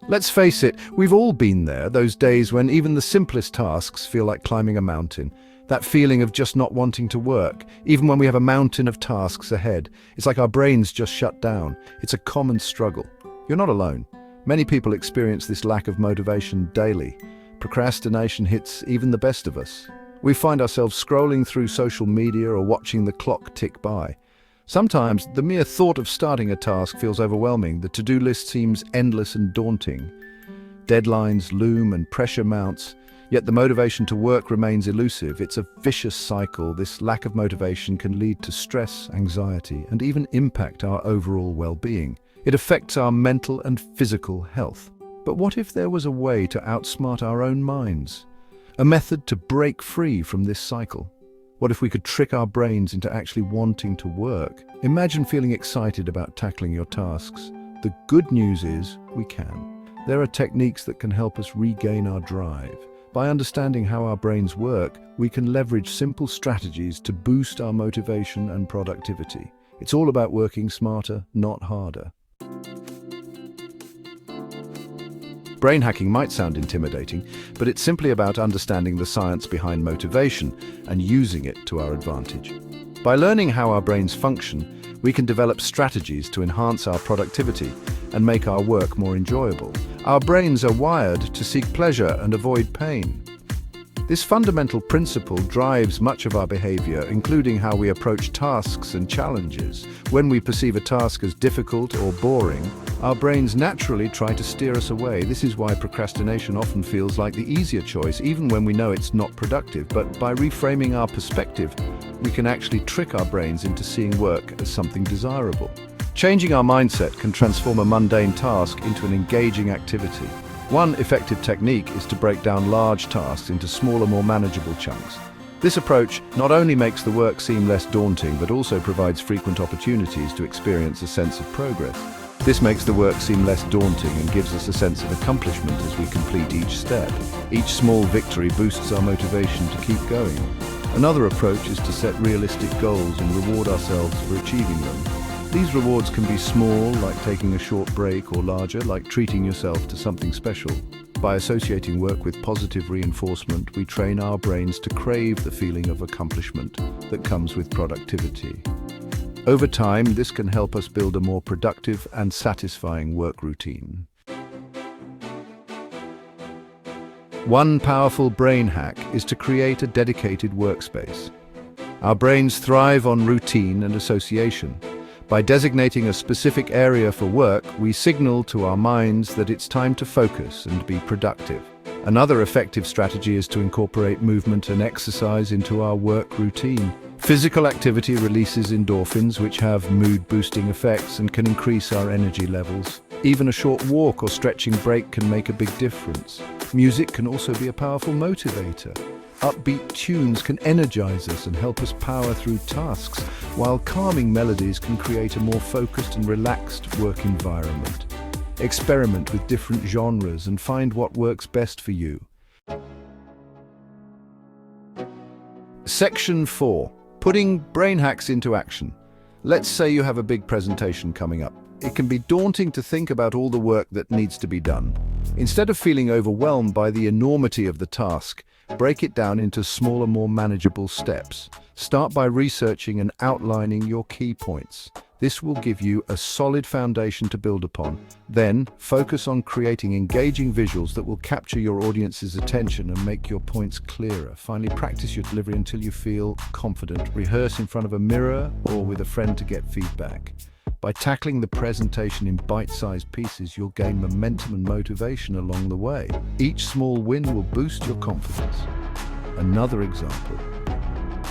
Let's face it, we've all been there, those days when even the simplest tasks feel like climbing a mountain. That feeling of just not wanting to work, even when we have a mountain of tasks ahead. It's like our brains just shut down. It's a common struggle. You're not alone. Many people experience this lack of motivation daily. Procrastination hits even the best of us. We find ourselves scrolling through social media or watching the clock tick by. Sometimes, the mere thought of starting a task feels overwhelming. The to-do list seems endless and daunting. Deadlines loom and pressure mounts, yet the motivation to work remains elusive. It's a vicious cycle. This lack of motivation can lead to stress, anxiety, and even impact our overall well-being. It affects our mental and physical health. But what if there was a way to outsmart our own minds? A method to break free from this cycle? What if we could trick our brains into actually wanting to work? Imagine feeling excited about tackling your tasks. The good news is we can. There are techniques that can help us regain our drive. By understanding how our brains work, we can leverage simple strategies to boost our motivation and productivity. It's all about working smarter, not harder. Brain hacking might sound intimidating, but it's simply about understanding the science behind motivation and using it to our advantage. By learning how our brains function, we can develop strategies to enhance our productivity and make our work more enjoyable. Our brains are wired to seek pleasure and avoid pain. This fundamental principle drives much of our behavior, including how we approach tasks and challenges. When we perceive a task as difficult or boring, our brains naturally try to steer us away. This is why procrastination often feels like the easier choice, even when we know it's not productive. But by reframing our perspective, we can actually trick our brains into seeing work as something desirable. Changing our mindset can transform a mundane task into an engaging activity. One effective technique is to break down large tasks into smaller, more manageable chunks. This approach not only makes the work seem less daunting, but also provides frequent opportunities to experience a sense of progress. This makes the work seem less daunting and gives us a sense of accomplishment as we complete each step. Each small victory boosts our motivation to keep going. Another approach is to set realistic goals and reward ourselves for achieving them. These rewards can be small, like taking a short break, or larger, like treating yourself to something special. By associating work with positive reinforcement, we train our brains to crave the feeling of accomplishment that comes with productivity. Over time, this can help us build a more productive and satisfying work routine. One powerful brain hack is to create a dedicated workspace. Our brains thrive on routine and association. By designating a specific area for work, we signal to our minds that it's time to focus and be productive. Another effective strategy is to incorporate movement and exercise into our work routine. Physical activity releases endorphins, which have mood-boosting effects and can increase our energy levels. Even a short walk or stretching break can make a big difference. Music can also be a powerful motivator. Upbeat tunes can energize us and help us power through tasks, while calming melodies can create a more focused and relaxed work environment. Experiment with different genres and find what works best for you. Section 4. Putting brain hacks into action. Let's say you have a big presentation coming up. It can be daunting to think about all the work that needs to be done. Instead of feeling overwhelmed by the enormity of the task, break it down into smaller, more manageable steps. Start by researching and outlining your key points. This will give you a solid foundation to build upon. Then, focus on creating engaging visuals that will capture your audience's attention and make your points clearer. Finally, practice your delivery until you feel confident. Rehearse in front of a mirror or with a friend to get feedback. By tackling the presentation in bite-sized pieces, you'll gain momentum and motivation along the way. Each small win will boost your confidence. Another example.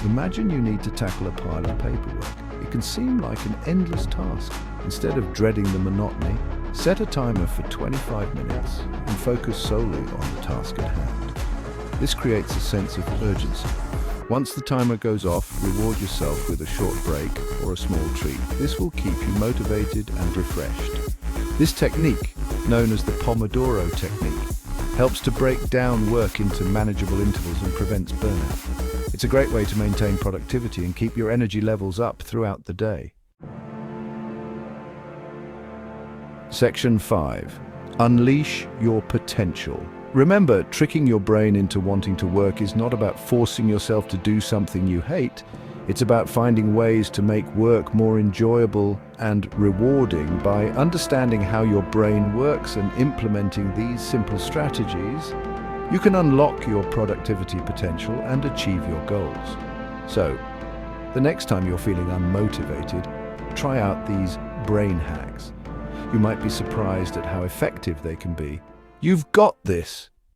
Imagine you need to tackle a pile of paperwork. It can seem like an endless task. Instead of dreading the monotony, set a timer for 25 minutes and focus solely on the task at hand. This creates a sense of urgency. Once the timer goes off, reward yourself with a short break or a small treat. This will keep you motivated and refreshed. This technique, known as the Pomodoro technique, helps to break down work into manageable intervals and prevents burnout. It's a great way to maintain productivity and keep your energy levels up throughout the day. Section 5. Unleash your potential. Remember, tricking your brain into wanting to work is not about forcing yourself to do something you hate. It's about finding ways to make work more enjoyable and rewarding. By understanding how your brain works and implementing these simple strategies, you can unlock your productivity potential and achieve your goals. So, the next time you're feeling unmotivated, try out these brain hacks. You might be surprised at how effective they can be. You've got this!